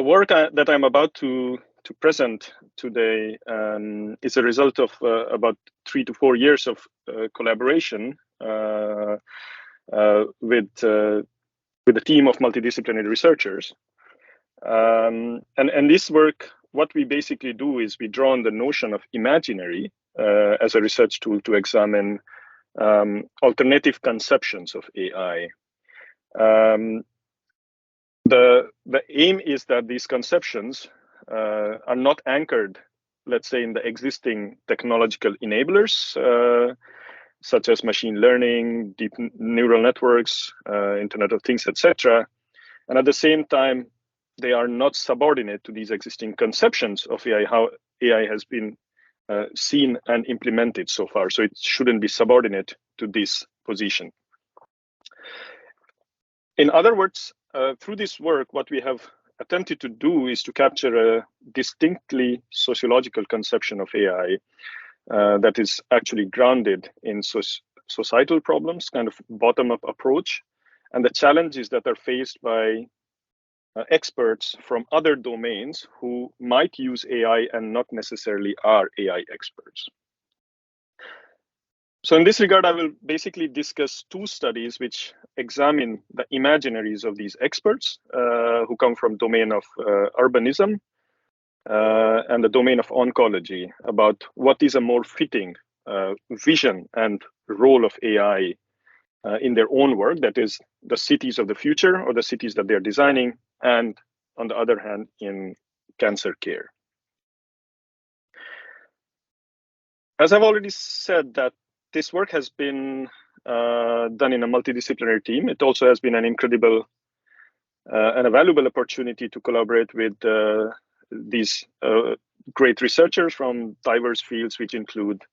work that I'm about to present today is a result of about 3 to 4 years of collaboration with a team of multidisciplinary researchers. And this work, what we basically do is we draw on the notion of imaginary as a research tool to examine alternative conceptions of AI. The aim is that these conceptions are not anchored, let's say, in the existing technological enablers, such as machine learning, deep neural networks, Internet of Things, etc. And at the same time, they are not subordinate to these existing conceptions of AI, how AI has been seen and implemented so far. So it shouldn't be subordinate to this position. In other words, through this work, what we have attempted to do is to capture a distinctly sociological conception of AI that is actually grounded in societal problems, kind of bottom-up approach, and the challenges that are faced by experts from other domains who might use AI and not necessarily are AI experts. So in this regard, I will basically discuss two studies which examine the imaginaries of these experts who come from domain of urbanism and the domain of oncology, about what is a more fitting vision and role of AI in their own work, that is the cities of the future or the cities that they're designing, and on the other hand, in cancer care. As I've already said, that this work has been done in a multidisciplinary team. It also has been an incredible and a valuable opportunity to collaborate with these great researchers from diverse fields, which include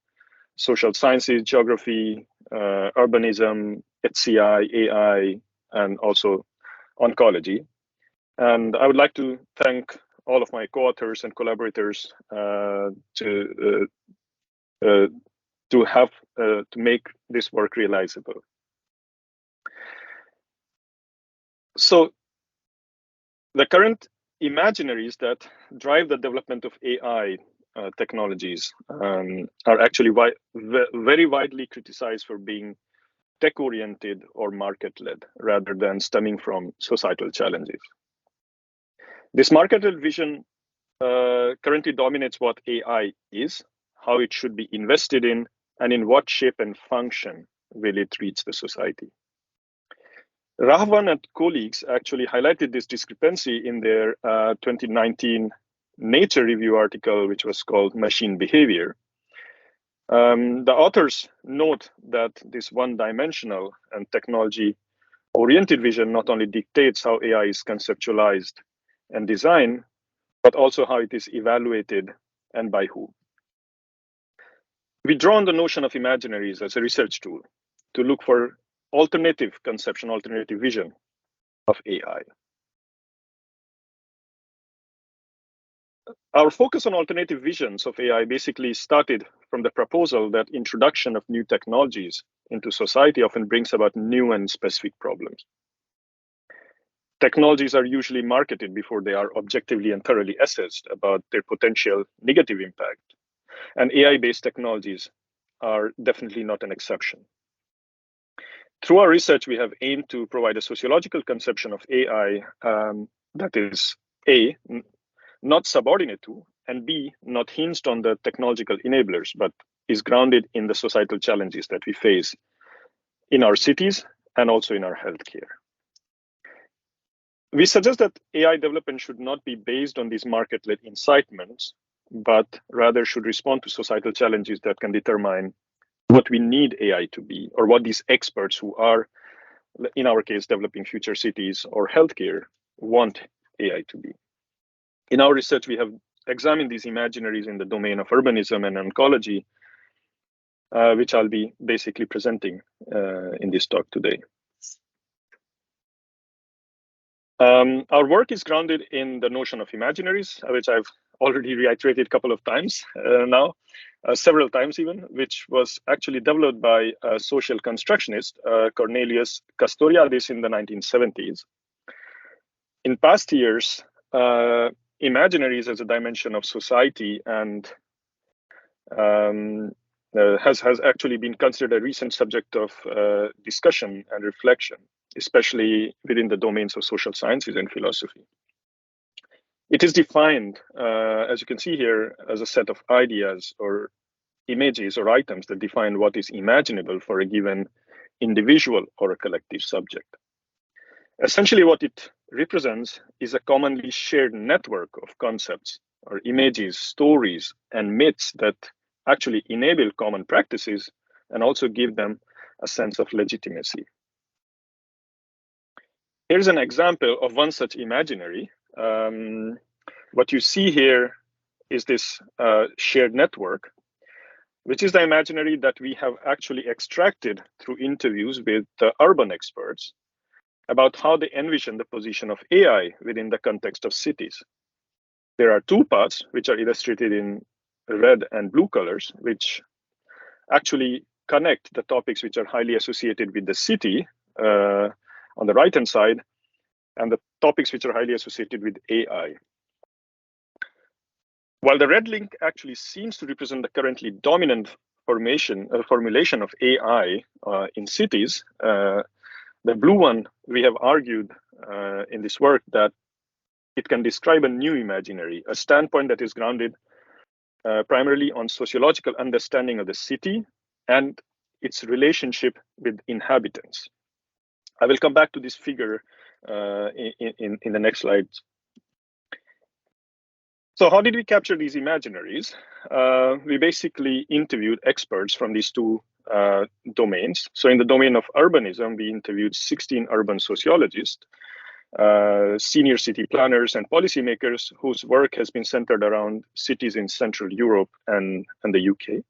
social sciences, geography, urbanism, HCI, AI, and also oncology. And I would like to thank all of my co-authors and collaborators to make this work realizable. So the current imaginaries that drive the development of AI technologies are actually very widely criticized for being tech-oriented or market-led rather than stemming from societal challenges. This market-led vision currently dominates what AI is, how it should be invested in, and in what shape and function will it reach the society. Rahvan and colleagues actually highlighted this discrepancy in their 2019 Nature review article, which was called Machine Behavior. The authors note that this one-dimensional and technology-oriented vision not only dictates how AI is conceptualized and designed, but also how it is evaluated and by whom. We draw on the notion of imaginaries as a research tool to look for alternative conception, alternative vision of AI. Our focus on alternative visions of AI basically started from the proposal that introduction of new technologies into society often brings about new and specific problems. Technologies are usually marketed before they are objectively and thoroughly assessed about their potential negative impact. And AI-based technologies are definitely not an exception. Through our research, we have aimed to provide a sociological conception of AI that is A, not subordinate to, and B, not hinged on the technological enablers, but is grounded in the societal challenges that we face in our cities and also in our healthcare. We suggest that AI development should not be based on these market-led incitements, but rather should respond to societal challenges that can determine what we need AI to be, or what these experts who are, in our case, developing future cities or healthcare want AI to be. In our research, we have examined these imaginaries in the domain of urbanism and oncology, which I'll be basically presenting in this talk today. Our work is grounded in the notion of imaginaries, which I've already reiterated a couple of times now, several times even, which was actually developed by a social constructionist, Cornelius Castoriadis, in the 1970s. In past years, imaginaries as a dimension of society and has actually been considered a recent subject of discussion and reflection, especially within the domains of social sciences and philosophy. It is defined, as you can see here, as a set of ideas or images or items that define what is imaginable for a given individual or a collective subject. Essentially, what it represents is a commonly shared network of concepts or images, stories, and myths that actually enable common practices and also give them a sense of legitimacy. Here's an example of one such imaginary. What you see here is this shared network, which is the imaginary that we have actually extracted through interviews with urban experts about how they envision the position of AI within the context of cities. There are two parts, which are illustrated in red and blue colors, which actually connect the topics which are highly associated with the city on the right-hand side, and the topics which are highly associated with AI. While the red link actually seems to represent the currently dominant formulation of AI in cities, the blue one, we have argued in this work that it can describe a new imaginary, a standpoint that is grounded primarily on sociological understanding of the city and its relationship with inhabitants. I will come back to this figure in the next slide. So how did we capture these imaginaries? We basically interviewed experts from these two domains. So in the domain of urbanism, we interviewed 16 urban sociologists, senior city planners and policymakers whose work has been centered around cities in Central Europe and the UK.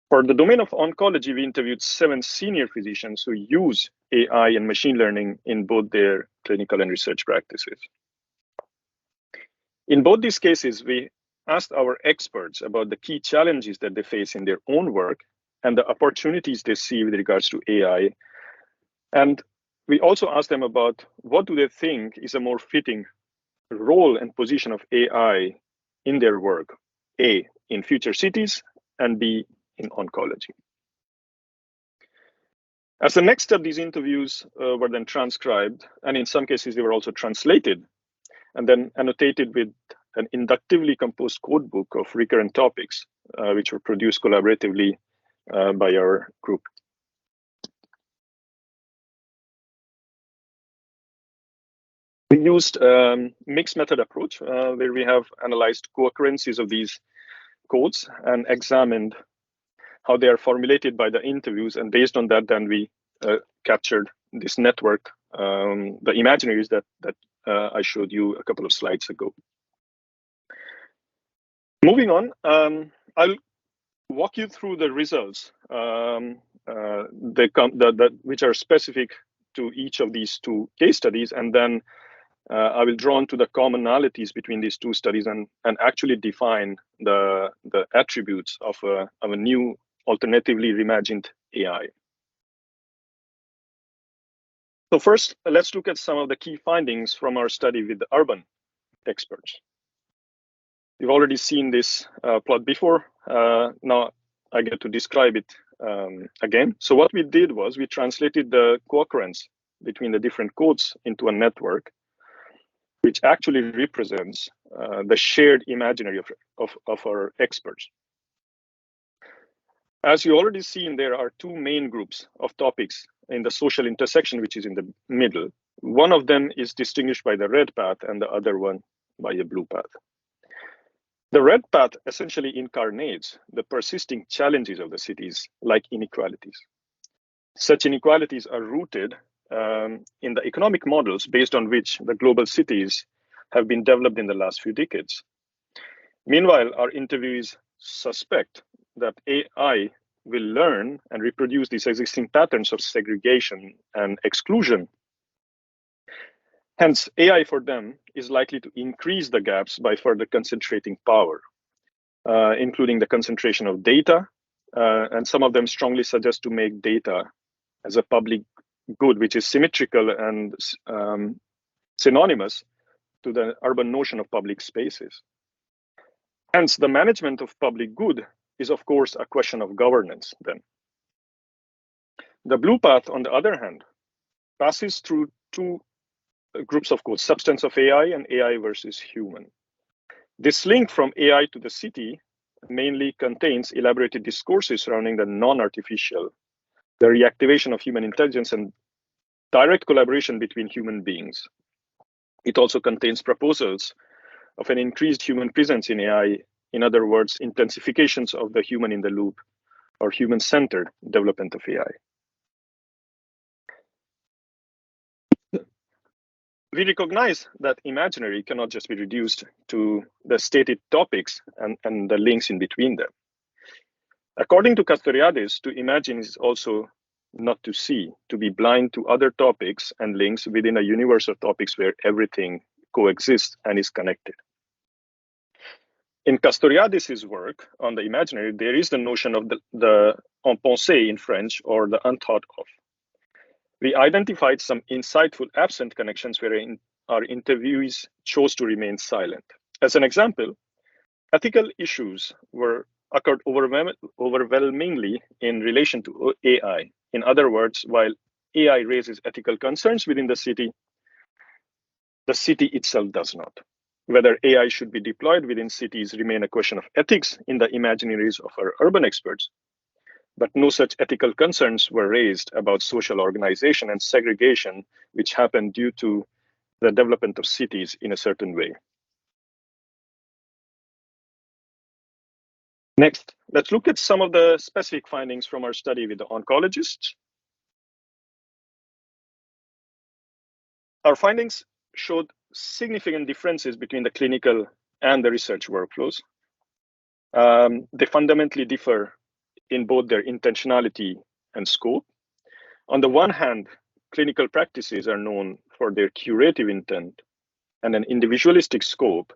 For the domain of oncology, we interviewed 7 senior physicians who use AI and machine learning in both their clinical and research practices. In both these cases, we asked our experts about the key challenges that they face in their own work and the opportunities they see with regards to AI. And we also asked them about what do they think is a more fitting role and position of AI in their work, A, in future cities, and B, in oncology. As the next step, these interviews were then transcribed, and in some cases, they were also translated and then annotated with an inductively composed codebook of recurrent topics, which were produced collaboratively by our group. We used mixed method approach, where we have analyzed co-occurrences of these codes and examined how they are formulated by the interviews. And based on that, then we captured this network, the imaginaries that I showed you a couple of slides ago. Moving on, I'll walk you through the results which are specific to each of these two case studies, and then I will draw on to the commonalities between these two studies and actually define the attributes of a new alternatively reimagined AI. So first, let's look at some of the key findings from our study with the urban experts. You've already seen this plot before. Now I get to describe it again. So what we did was we translated the co-occurrence between the different codes into a network, which actually represents the shared imaginary of our experts. As you already seen, there are two main groups of topics in the social intersection, which is in the middle. One of them is distinguished by the red path and the other one by a blue path. The red path essentially incarnates the persisting challenges of the cities, like inequalities. Such inequalities are rooted in the economic models based on which the global cities have been developed in the last few decades. Meanwhile, our interviewees suspect that AI will learn and reproduce these existing patterns of segregation and exclusion. Hence, AI for them is likely to increase the gaps by further concentrating power, including the concentration of data, and some of them strongly suggest to make data as a public good, which is symmetrical and synonymous to the urban notion of public spaces. Hence, the management of public good is, of course, a question of governance then. The blue path, on the other hand, passes through two groups of codes, substance of AI and AI versus human. This link from AI to the city mainly contains elaborated discourses surrounding the non-artificial, the reactivation of human intelligence, and direct collaboration between human beings. It also contains proposals of an increased human presence in AI, in other words, intensifications of the human in the loop or human-centered development of AI. We recognize that imaginary cannot just be reduced to the stated topics and the links in between them. According to Castoriadis, to imagine is also not to see, to be blind to other topics and links within a universe of topics where everything coexists and is connected. In Castoriadis' work on the imaginary, there is the notion of the en pensée in French, or the unthought of. We identified some insightful absent connections where our interviewees chose to remain silent. As an example, ethical issues occurred overwhelmingly in relation to AI. In other words, while AI raises ethical concerns within the city itself does not. Whether AI should be deployed within cities remain a question of ethics in the imaginaries of our urban experts, but no such ethical concerns were raised about social organization and segregation, which happened due to the development of cities in a certain way. Next, let's look at some of the specific findings from our study with the oncologists. Our findings showed significant differences between the clinical and the research workflows. They fundamentally differ in both their intentionality and scope. On the one hand, clinical practices are known for their curative intent and an individualistic scope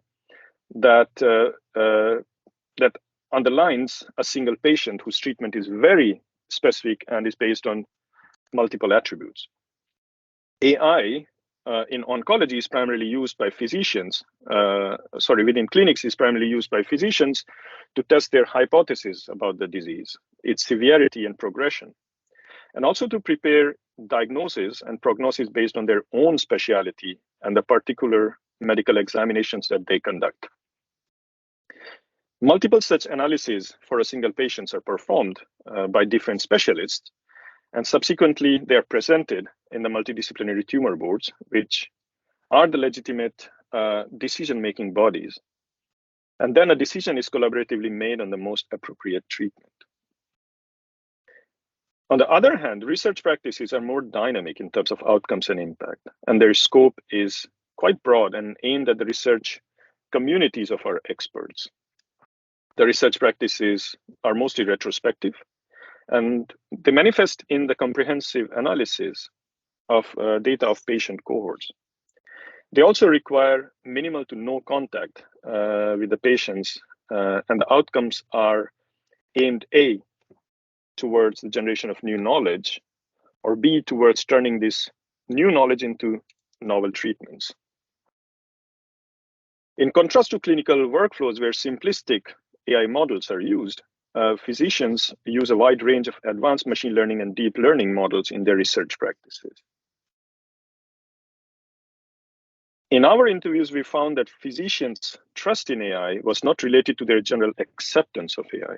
that underlines a single patient whose treatment is very specific and is based on multiple attributes. AI in oncology is primarily used by physicians, within clinics is primarily used by physicians to test their hypothesis about the disease, its severity and progression, and also to prepare diagnosis and prognosis based on their own specialty and the particular medical examinations that they conduct. Multiple such analyses for a single patient are performed by different specialists, and subsequently they are presented in the multidisciplinary tumor boards, which are the legitimate decision-making bodies. And then a decision is collaboratively made on the most appropriate treatment. On the other hand, research practices are more dynamic in terms of outcomes and impact, and their scope is quite broad and aimed at the research communities of our experts. The research practices are mostly retrospective, and they manifest in the comprehensive analysis of data of patient cohorts. They also require minimal to no contact with the patients, and the outcomes are aimed A, towards the generation of new knowledge, or B, towards turning this new knowledge into novel treatments. In contrast to clinical workflows where simplistic AI models are used, physicians use a wide range of advanced machine learning and deep learning models in their research practices. In our interviews, we found that physicians' trust in AI was not related to their general acceptance of AI.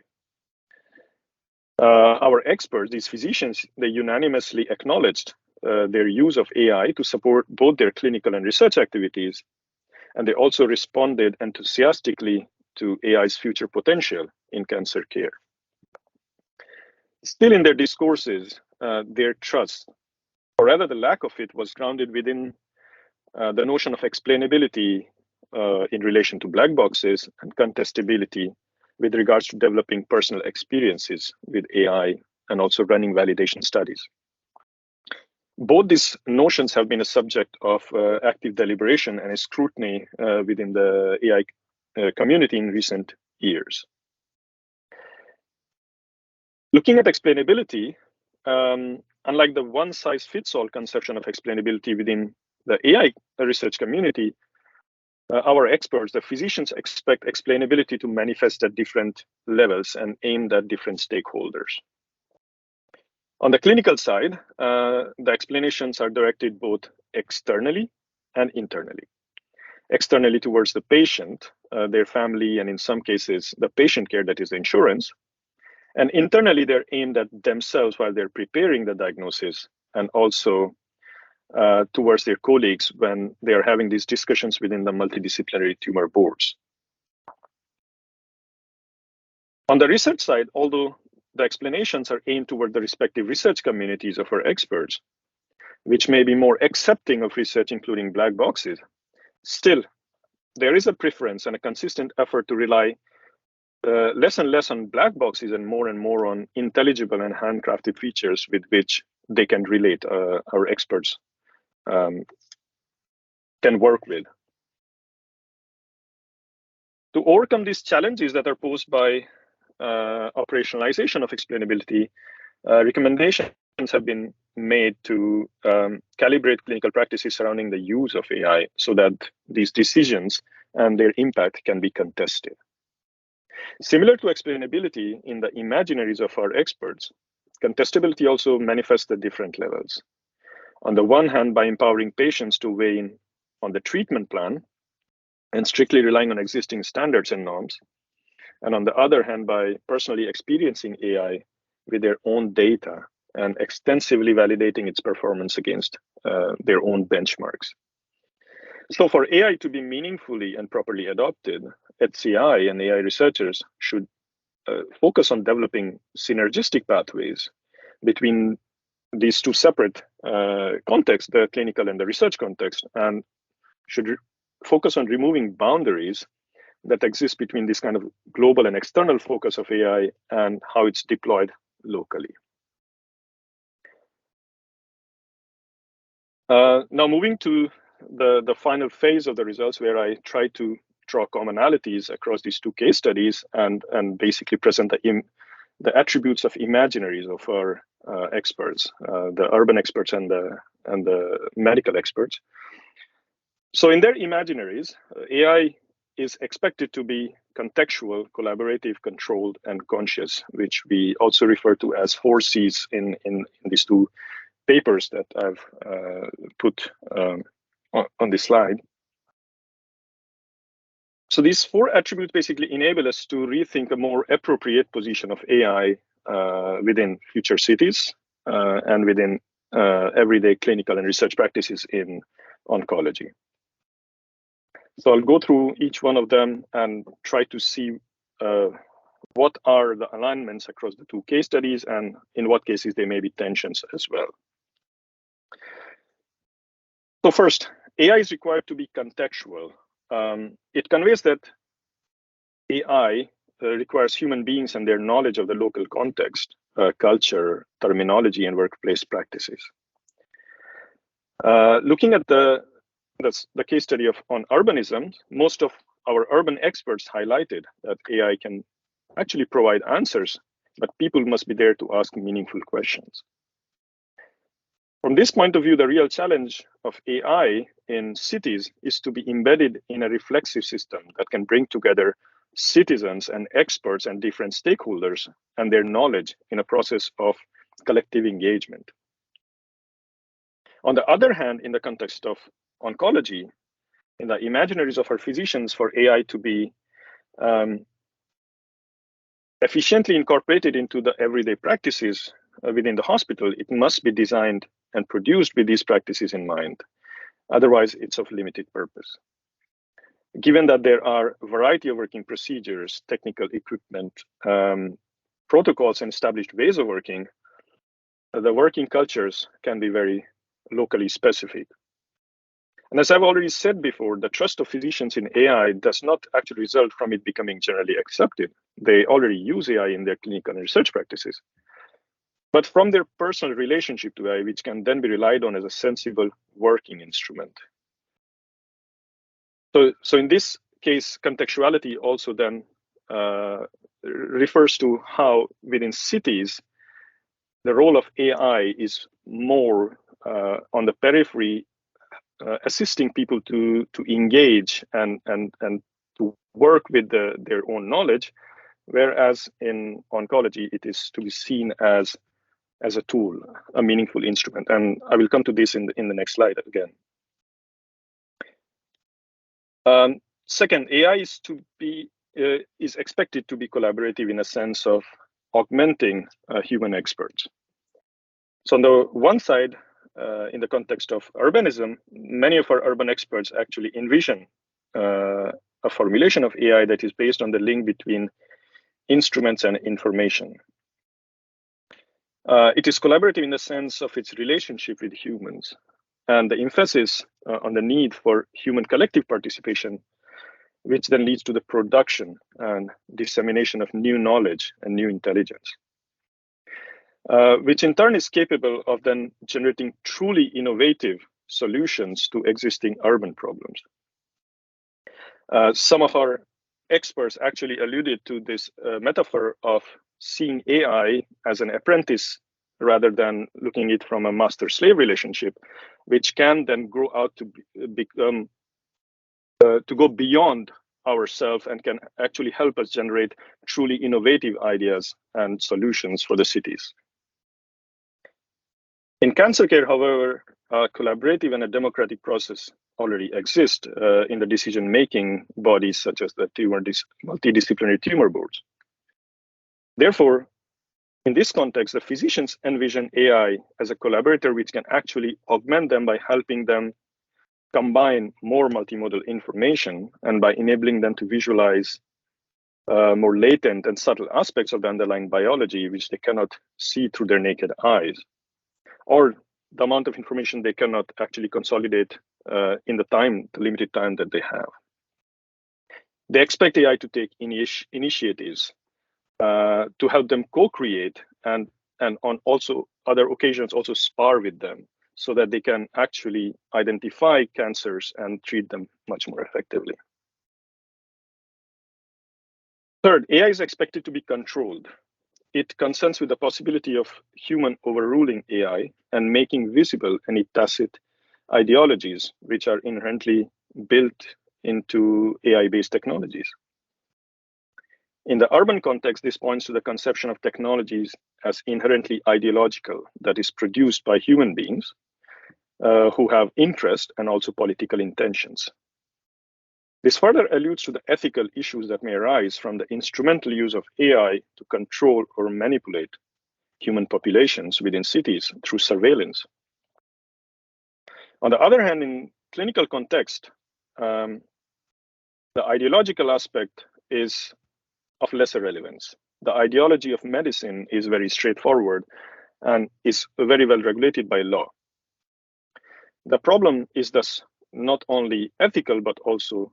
Our experts, these physicians, they unanimously acknowledged their use of AI to support both their clinical and research activities, and they also responded enthusiastically to AI's future potential in cancer care. Still in their discourses, their trust, or rather the lack of it, was grounded within the notion of explainability in relation to black boxes and contestability with regards to developing personal experiences with AI and also running validation studies. Both these notions have been a subject of active deliberation and scrutiny within the AI community in recent years. Looking at explainability, unlike the one-size-fits-all conception of explainability within the AI research community, Our experts, the physicians, expect explainability to manifest at different levels and aimed at different stakeholders. On the clinical side, the explanations are directed both externally and internally. Externally towards the patient, their family, and in some cases, the patient care, that is the insurance. And internally, they're aimed at themselves while they're preparing the diagnosis, and also towards their colleagues when they are having these discussions within the multidisciplinary tumor boards. On the research side, although the explanations are aimed toward the respective research communities of our experts, which may be more accepting of research including black boxes, still, there is a preference and a consistent effort to rely less and less on black boxes and more on intelligible and handcrafted features with which they can relate, our experts can work with. To overcome these challenges that are posed by operationalization of explainability, recommendations have been made to calibrate clinical practices surrounding the use of AI so that these decisions and their impact can be contested. Similar to explainability in the imaginaries of our experts, contestability also manifests at different levels. On the one hand, by empowering patients to weigh in on the treatment plan and strictly relying on existing standards and norms. And on the other hand, by personally experiencing AI with their own data and extensively validating its performance against their own benchmarks. So for AI to be meaningfully and properly adopted, HCI and AI researchers should focus on developing synergistic pathways between these two separate contexts, the clinical and the research context, and should focus on removing boundaries that exist between this kind of global and external focus of AI and how it's deployed locally. Now moving to the final phase of the results, where I try to draw commonalities across these two case studies and basically present the attributes of imaginaries of our experts, the urban experts and the medical experts. So in their imaginaries, AI is expected to be contextual, collaborative, controlled, and conscious, which we also refer to as 4Cs in these two papers that I've put on this slide. So these four attributes basically enable us to rethink a more appropriate position of AI within future cities and within everyday clinical and research practices in oncology. So I'll go through each one of them and try to see what are the alignments across the two case studies and in what cases there may be tensions as well. So first, AI is required to be contextual. It conveys that AI requires human beings and their knowledge of the local context, culture, terminology, and workplace practices. Looking at the case study on urbanism, most of our urban experts highlighted that AI can actually provide answers, but people must be there to ask meaningful questions. From this point of view, the real challenge of AI in cities is to be embedded in a reflexive system that can bring together citizens and experts and different stakeholders and their knowledge in a process of collective engagement. On the other hand, in the context of oncology, in the imaginaries of our physicians, for AI to be efficiently incorporated into the everyday practices within the hospital, it must be designed and produced with these practices in mind. Otherwise, it's of limited purpose. Given that there are a variety of working procedures, technical equipment, protocols, and established ways of working, the working cultures can be very locally specific. And as I've already said before, the trust of physicians in AI does not actually result from it becoming generally accepted. They already use AI in their clinical and research practices, but from their personal relationship to AI, which can then be relied on as a sensible working instrument. So in this case, contextuality also then refers to how within cities, the role of AI is more on the periphery assisting people to engage and to work with their own knowledge, whereas in oncology it is to be seen as a tool, a meaningful instrument. And I will come to this in the next slide again. Second, AI is expected to be collaborative in a sense of augmenting human experts. So on the one side, in the context of urbanism, many of our urban experts actually envision a formulation of AI that is based on the link between instruments and information. It is collaborative in the sense of its relationship with humans, and the emphasis on the need for human collective participation, which then leads to the production and dissemination of new knowledge and new intelligence, which in turn is capable of then generating truly innovative solutions to existing urban problems. Some of our experts actually alluded to this metaphor of seeing AI as an apprentice rather than looking at it from a master-slave relationship, which can then grow out to become to go beyond ourselves and can actually help us generate truly innovative ideas and solutions for the cities. In cancer care, however, a collaborative and a democratic process already exists in the decision-making bodies such as the multidisciplinary tumor boards. Therefore, in this context, the physicians envision AI as a collaborator which can actually augment them by helping them combine more multimodal information and by enabling them to visualize more latent and subtle aspects of the underlying biology which they cannot see through their naked eyes, or the amount of information they cannot actually consolidate in the limited time that they have. They expect AI to take initiatives to help them co-create and on also other occasions also spar with them so that they can actually identify cancers and treat them much more effectively. Third, AI is expected to be controlled. It consents with the possibility of human overruling AI and making visible any tacit ideologies which are inherently built into AI-based technologies. In the urban context, this points to the conception of technologies as inherently ideological, that is produced by human beings who have interest and also political intentions. This further alludes to the ethical issues that may arise from the instrumental use of AI to control or manipulate human populations within cities through surveillance. On the other hand, in clinical context, the ideological aspect is of lesser relevance. The ideology of medicine is very straightforward and is very well regulated by law. The problem is thus not only ethical, but also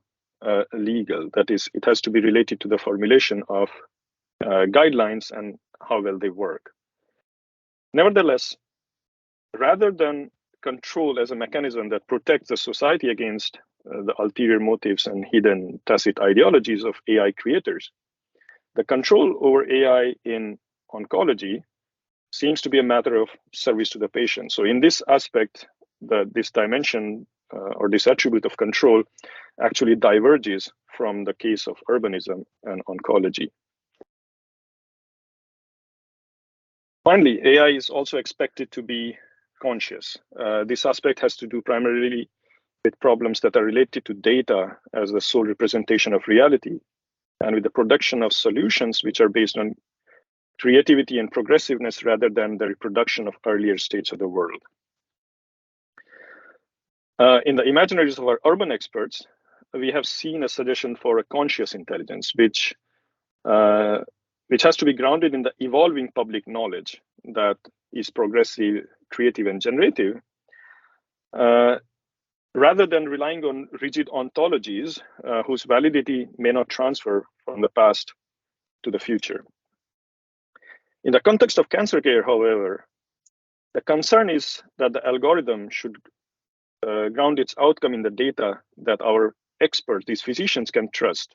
legal. That is, it has to be related to the formulation of guidelines and how well they work. Nevertheless, rather than control as a mechanism that protects the society against the ulterior motives and hidden tacit ideologies of AI creators, the control over AI in oncology seems to be a matter of service to the patient. So in this aspect, this dimension or this attribute of control actually diverges from the case of urbanism and oncology. Finally, AI is also expected to be conscious. This aspect has to do primarily with problems that are related to data as the sole representation of reality, and with the production of solutions which are based on creativity and progressiveness rather than the reproduction of earlier states of the world. In the imaginaries of our urban experts, we have seen a suggestion for a conscious intelligence, which has to be grounded in the evolving public knowledge that is progressive, creative, and generative, rather than relying on rigid ontologies whose validity may not transfer from the past to the future. In the context of cancer care, however, the concern is that the algorithm should ground its outcome in the data that our experts, these physicians, can trust,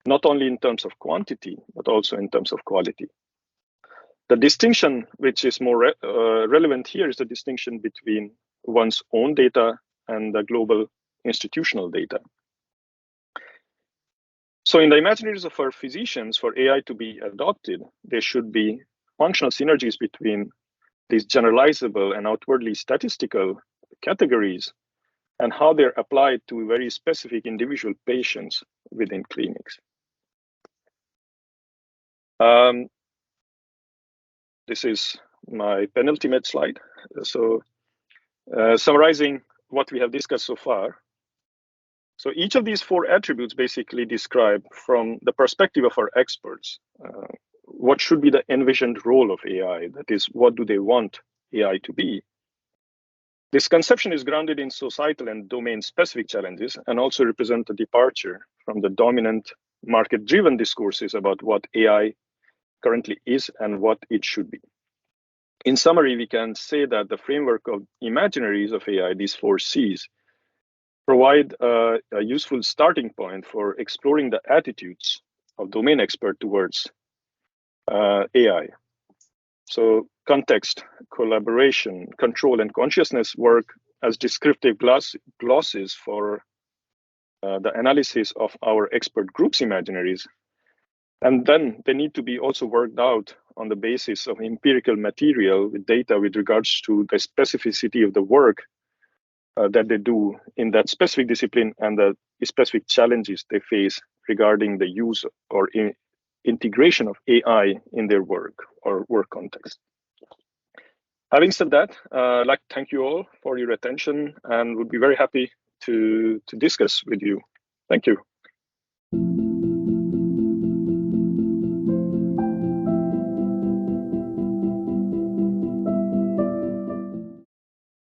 not only in terms of quantity, but also in terms of quality. The distinction which is more relevant here is the distinction between one's own data and the global institutional data. So in the imaginaries of our physicians, for AI to be adopted, there should be functional synergies between these generalizable and outwardly statistical categories and how they're applied to very specific individual patients within clinics. This is my penultimate slide. So summarizing what we have discussed so far. So each of these four attributes basically describe, from the perspective of our experts, what should be the envisioned role of AI. That is, what do they want AI to be? This conception is grounded in societal and domain-specific challenges and also represent a departure from the dominant market-driven discourses about what AI currently is and what it should be. In summary, we can say that the framework of imaginaries of AI, these four C's, provide a useful starting point for exploring the attitudes of domain expert towards AI. So context, collaboration, control, and consciousness work as descriptive glosses for the analysis of our expert group's imaginaries. And then they need to be also worked out on the basis of empirical material with data with regards to the specificity of the work that they do in that specific discipline and the specific challenges they face regarding the use or integration of AI in their work or work context. Having said that, I'd like to thank you all for your attention and would be very happy to discuss with you. Thank you.